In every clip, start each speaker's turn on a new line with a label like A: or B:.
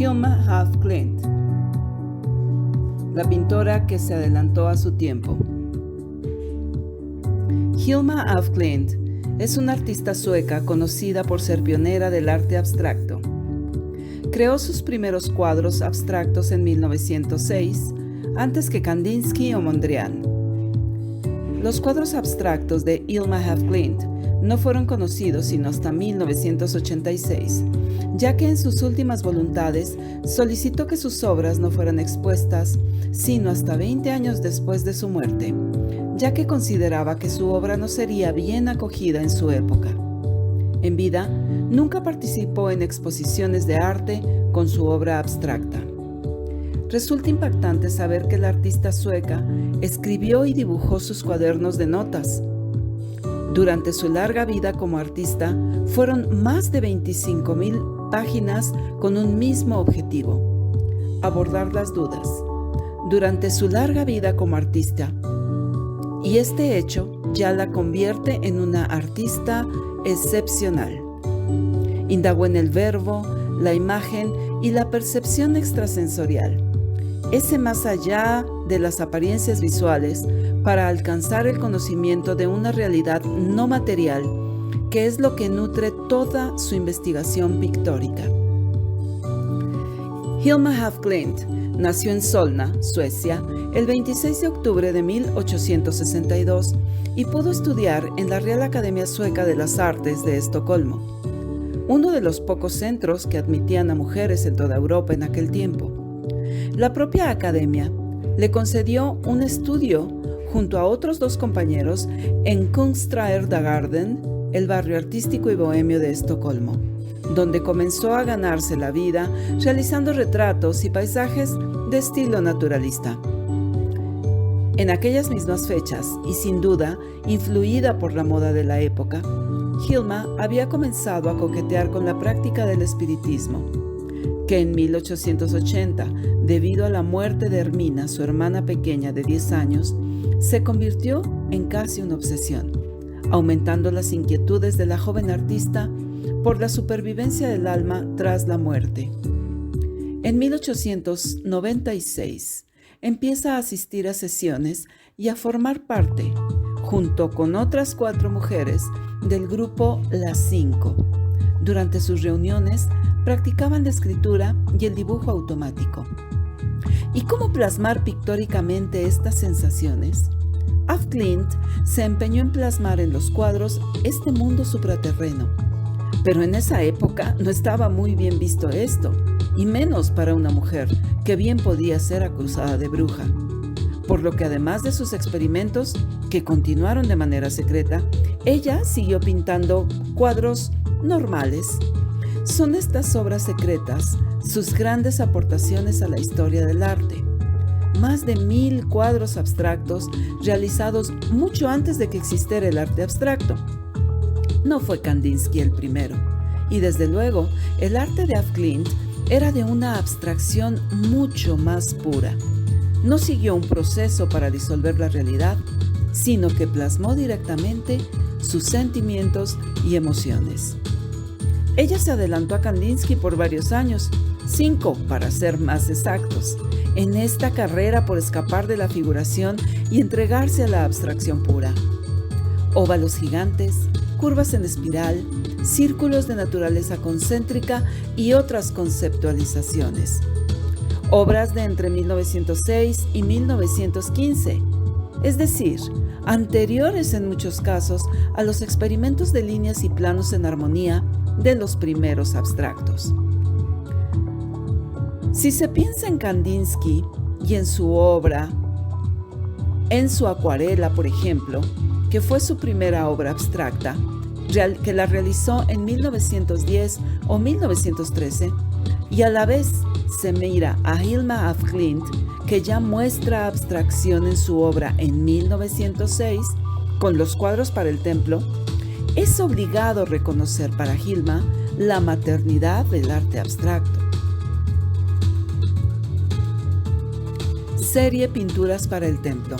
A: Hilma af Klint, la pintora que se adelantó a su tiempo. Hilma af Klint es una artista sueca conocida por ser pionera del arte abstracto. Creó sus primeros cuadros abstractos en 1906, antes que Kandinsky o Mondrian. Los cuadros abstractos de Hilma af Klint no fueron conocidos sino hasta 1986, ya que en sus últimas voluntades solicitó que sus obras no fueran expuestas sino hasta 20 años después de su muerte, ya que consideraba que su obra no sería bien acogida en su época. En vida, nunca participó en exposiciones de arte con su obra abstracta. Resulta impactante saber que la artista sueca escribió y dibujó sus cuadernos de notas. Durante su larga vida como artista, fueron más de 25,000 páginas con un mismo objetivo: abordar las dudas. Durante su larga vida como artista, y este hecho ya la convierte en una artista excepcional. Indagó en el verbo, la imagen y la percepción extrasensorial, ese más allá de las apariencias visuales, para alcanzar el conocimiento de una realidad no material, que es lo que nutre toda su investigación pictórica. Hilma af Klint nació en Solna, Suecia, el 26 de octubre de 1862 y pudo estudiar en la Real Academia Sueca de las Artes de Estocolmo, uno de los pocos centros que admitían a mujeres en toda Europa en aquel tiempo. La propia academia le concedió un estudio junto a otros 2 compañeros en Kungsträdgården, el barrio artístico y bohemio de Estocolmo, donde comenzó a ganarse la vida realizando retratos y paisajes de estilo naturalista. En aquellas mismas fechas, y sin duda influida por la moda de la época, Hilma había comenzado a coquetear con la práctica del espiritismo, que en 1880, debido a la muerte de Hermina, su hermana pequeña de 10 años, se convirtió en casi una obsesión, aumentando las inquietudes de la joven artista por la supervivencia del alma tras la muerte. En 1896 empieza a asistir a sesiones y a formar parte, junto con otras 4 mujeres, del grupo Las 5. Durante sus reuniones practicaban la escritura y el dibujo automático. ¿Y cómo plasmar pictóricamente estas sensaciones? Af Klint se empeñó en plasmar en los cuadros este mundo supraterreno. Pero en esa época no estaba muy bien visto esto, y menos para una mujer que bien podía ser acusada de bruja. Por lo que además de sus experimentos, que continuaron de manera secreta, ella siguió pintando cuadros normales. Son estas obras secretas sus grandes aportaciones a la historia del arte. Más de 1000 cuadros abstractos realizados mucho antes de que existiera el arte abstracto. No fue Kandinsky el primero, y desde luego el arte de af Klint era de una abstracción mucho más pura. No siguió un proceso para disolver la realidad, sino que plasmó directamente sus sentimientos y emociones. Ella se adelantó a Kandinsky por varios años, 5 para ser más exactos, en esta carrera por escapar de la figuración y entregarse a la abstracción pura. Óvalos gigantes, curvas en espiral, círculos de naturaleza concéntrica y otras conceptualizaciones. Obras de entre 1906 y 1915, es decir, anteriores en muchos casos a los experimentos de líneas y planos en armonía de los primeros abstractos. Si se piensa en Kandinsky y en su obra, en su acuarela, por ejemplo, que fue su primera obra abstracta, que la realizó en 1910 o 1913, y a la vez se mira a Hilma af Klint, que ya muestra abstracción en su obra en 1906, con los cuadros para el templo, es obligado reconocer para Hilma la maternidad del arte abstracto. Serie Pinturas para el Templo.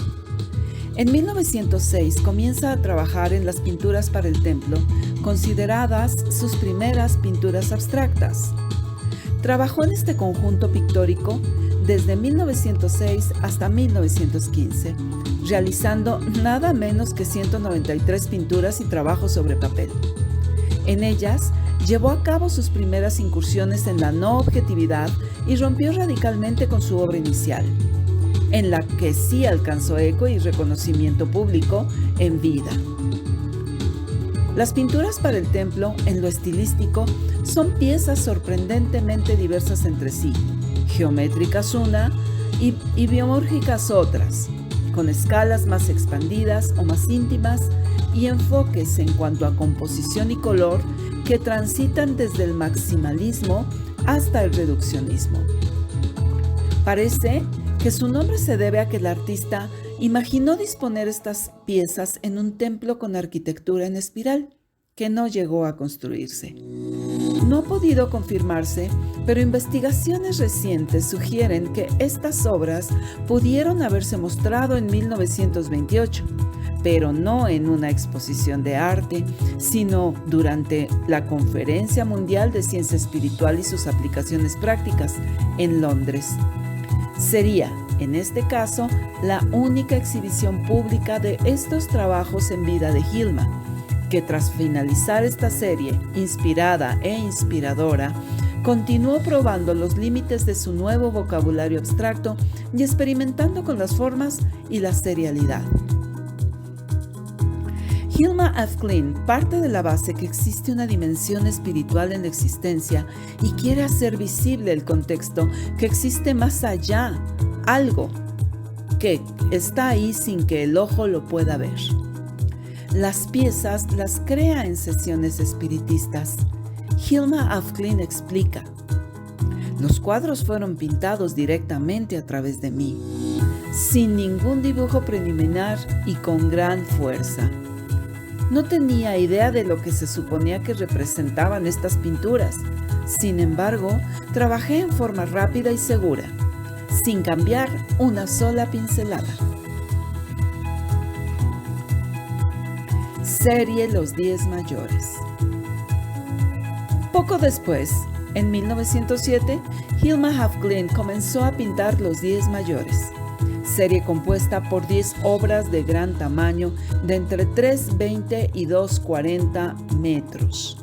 A: En 1906 comienza a trabajar en las pinturas para el templo, consideradas sus primeras pinturas abstractas. Trabajó en este conjunto pictórico desde 1906 hasta 1915, realizando nada menos que 193 pinturas y trabajos sobre papel. En ellas, llevó a cabo sus primeras incursiones en la no objetividad y rompió radicalmente con su obra inicial, en la que sí alcanzó eco y reconocimiento público en vida. Las pinturas para el templo, en lo estilístico, son piezas sorprendentemente diversas entre sí, geométricas una y biomórficas otras, con escalas más expandidas o más íntimas y enfoques en cuanto a composición y color que transitan desde el maximalismo hasta el reduccionismo. Parece que su nombre se debe a que el artista imaginó disponer estas piezas en un templo con arquitectura en espiral, que no llegó a construirse. No ha podido confirmarse, pero investigaciones recientes sugieren que estas obras pudieron haberse mostrado en 1928, pero no en una exposición de arte, sino durante la Conferencia Mundial de Ciencia Espiritual y sus aplicaciones prácticas en Londres. Sería, en este caso, la única exhibición pública de estos trabajos en vida de Hilma, que tras finalizar esta serie, inspirada e inspiradora, continuó probando los límites de su nuevo vocabulario abstracto y experimentando con las formas y la serialidad. Hilma af Klint parte de la base que existe una dimensión espiritual en la existencia y quiere hacer visible el contexto que existe más allá, algo que está ahí sin que el ojo lo pueda ver. Las piezas las crea en sesiones espiritistas. Hilma af Klint explica: los cuadros fueron pintados directamente a través de mí, sin ningún dibujo preliminar y con gran fuerza. No tenía idea de lo que se suponía que representaban estas pinturas. Sin embargo, trabajé en forma rápida y segura, sin cambiar una sola pincelada. Serie Los 10 Mayores. Poco después, en 1907, Hilma af Klint comenzó a pintar Los 10 Mayores, serie compuesta por 10 obras de gran tamaño de entre 3,20 y 2,40 metros.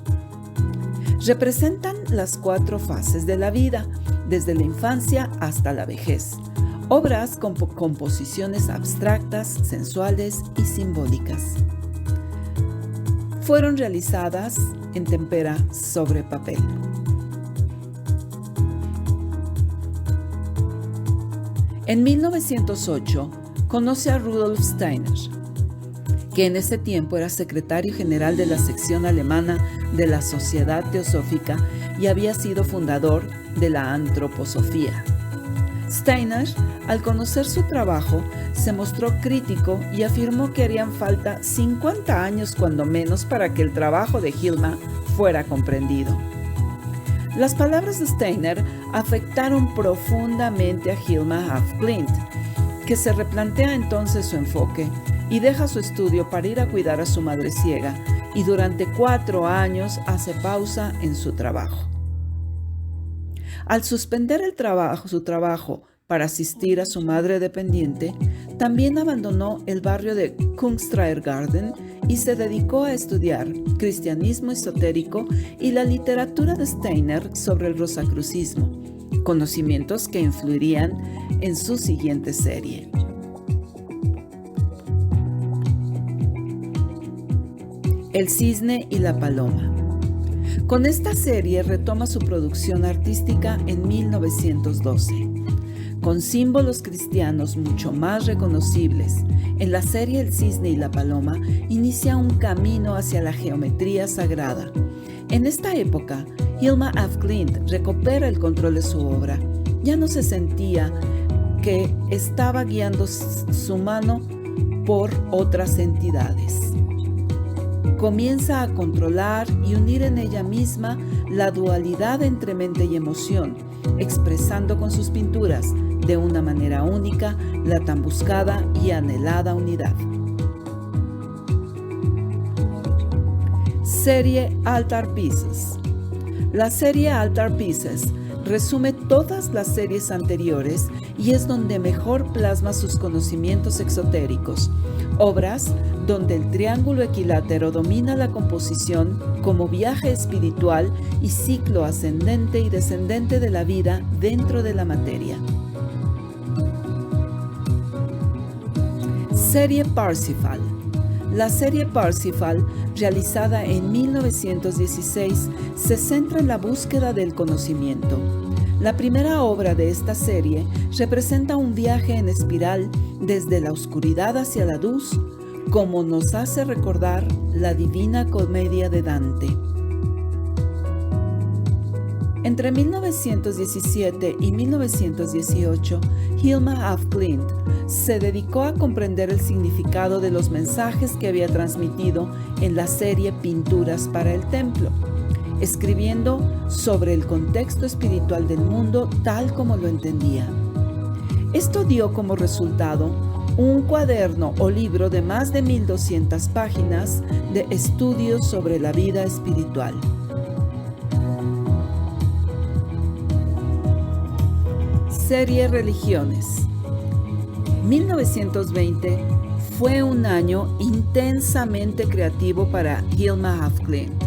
A: Representan las 4 fases de la vida, desde la infancia hasta la vejez. Obras con composiciones abstractas, sensuales y simbólicas. Fueron realizadas en témpera sobre papel. En 1908, conoce a Rudolf Steiner, que en ese tiempo era secretario general de la sección alemana de la Sociedad Teosófica y había sido fundador de la antroposofía. Steiner, al conocer su trabajo, se mostró crítico y afirmó que harían falta 50 años cuando menos para que el trabajo de Hilma fuera comprendido. Las palabras de Steiner afectaron profundamente a Hilma af Klint, que se replantea entonces su enfoque y deja su estudio para ir a cuidar a su madre ciega, y durante 4 años hace pausa en su trabajo. Al suspender su trabajo para asistir a su madre dependiente, también abandonó el barrio de Kungsträuergarten y se dedicó a estudiar cristianismo esotérico y la literatura de Steiner sobre el rosacrucismo, conocimientos que influirían en su siguiente serie. El cisne y la paloma. Con esta serie retoma su producción artística en 1912. Con símbolos cristianos mucho más reconocibles, en la serie El cisne y la paloma inicia un camino hacia la geometría sagrada. En esta época, Hilma af Klint recupera el control de su obra. Ya no se sentía que estaba guiando su mano por otras entidades. Comienza a controlar y unir en ella misma la dualidad entre mente y emoción, expresando con sus pinturas de una manera única la tan buscada y anhelada unidad. Serie Altar Pieces. La serie Altar Pieces resume todas las series anteriores y es donde mejor plasma sus conocimientos exotéricos. Obras donde el triángulo equilátero domina la composición como viaje espiritual y ciclo ascendente y descendente de la vida dentro de la materia. Serie Parsifal. La serie Parsifal, realizada en 1916, se centra en la búsqueda del conocimiento. La primera obra de esta serie representa un viaje en espiral desde la oscuridad hacia la luz, como nos hace recordar la Divina Comedia de Dante. Entre 1917 y 1918, Hilma af Klint se dedicó a comprender el significado de los mensajes que había transmitido en la serie Pinturas para el Templo, escribiendo sobre el contexto espiritual del mundo tal como lo entendía. Esto dio como resultado un cuaderno o libro de más de 1200 páginas de estudios sobre la vida espiritual. Serie Religiones. 1920 fue un año intensamente creativo para Hilma af Klint.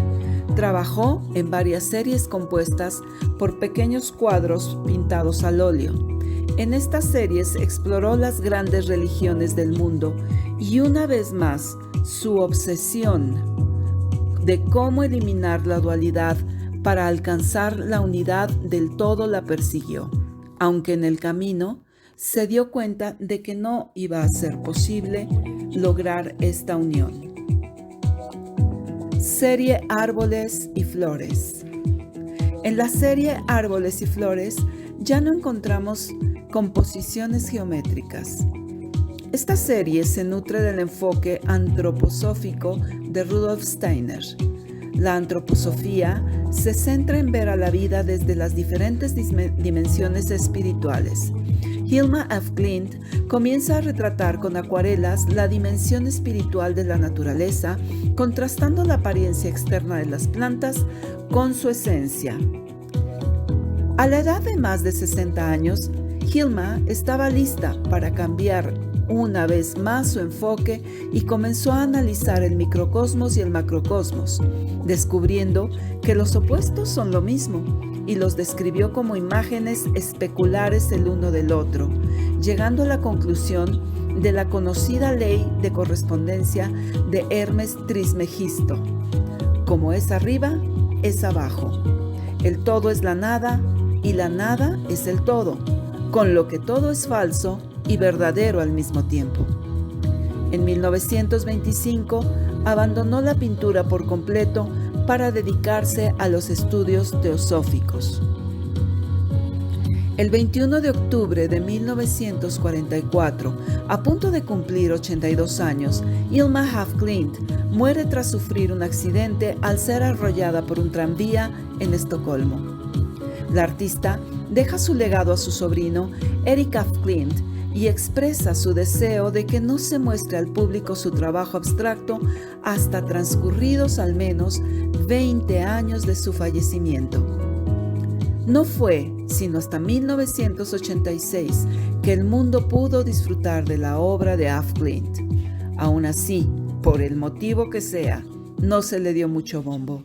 A: Trabajó en varias series compuestas por pequeños cuadros pintados al óleo. En estas series exploró las grandes religiones del mundo y una vez más su obsesión de cómo eliminar la dualidad para alcanzar la unidad del todo la persiguió, aunque en el camino se dio cuenta de que no iba a ser posible lograr esta unión. Serie Árboles y Flores. En la serie Árboles y Flores ya no encontramos composiciones geométricas. Esta serie se nutre del enfoque antroposófico de Rudolf Steiner. La antroposofía se centra en ver a la vida desde las diferentes dimensiones espirituales. Hilma af Klint comienza a retratar con acuarelas la dimensión espiritual de la naturaleza, contrastando la apariencia externa de las plantas con su esencia. A la edad de más de 60 años, Hilma estaba lista para cambiar una vez más su enfoque y comenzó a analizar el microcosmos y el macrocosmos, descubriendo que los opuestos son lo mismo, y los describió como imágenes especulares el uno del otro, llegando a la conclusión de la conocida ley de correspondencia de Hermes Trismegisto. Como es arriba, es abajo. El todo es la nada y la nada es el todo, con lo que todo es falso y verdadero al mismo tiempo. En 1925 abandonó la pintura por completo para dedicarse a los estudios teosóficos. El 21 de octubre de 1944, a punto de cumplir 82 años, Hilma af Klint muere tras sufrir un accidente al ser arrollada por un tranvía en Estocolmo. La artista deja su legado a su sobrino, Erik af Klint, y expresa su deseo de que no se muestre al público su trabajo abstracto hasta transcurridos al menos 20 años de su fallecimiento. No fue sino hasta 1986 que el mundo pudo disfrutar de la obra de af Klint. Aún así, por el motivo que sea, no se le dio mucho bombo.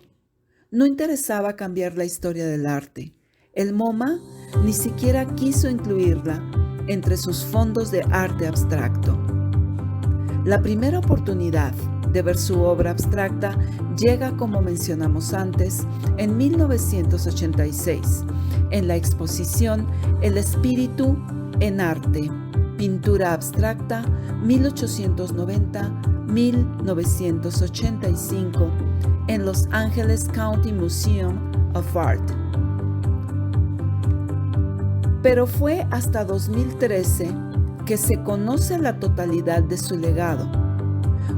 A: No interesaba cambiar la historia del arte. El MoMA ni siquiera quiso incluirla entre sus fondos de arte abstracto. La primera oportunidad de ver su obra abstracta llega, como mencionamos antes, en 1986, en la exposición El espíritu en arte, pintura abstracta 1890-1985, en Los Angeles County Museum of Art. Pero fue hasta 2013 que se conoce la totalidad de su legado.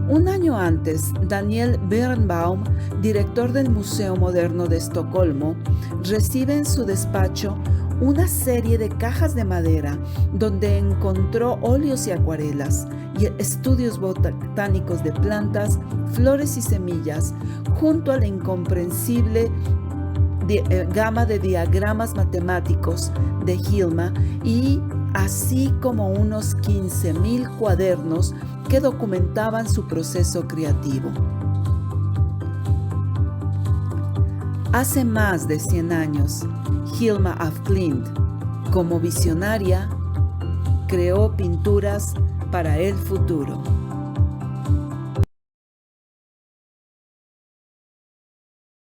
A: Un año antes, Daniel Birnbaum, director del Museo Moderno de Estocolmo, recibe en su despacho una serie de cajas de madera donde encontró óleos y acuarelas y estudios botánicos de plantas, flores y semillas, junto a la incomprensible gama de diagramas matemáticos de Hilma y así como unos 15,000 cuadernos que documentaban su proceso creativo. Hace más de 100 años, Hilma af Klint, como visionaria, creó pinturas para el futuro.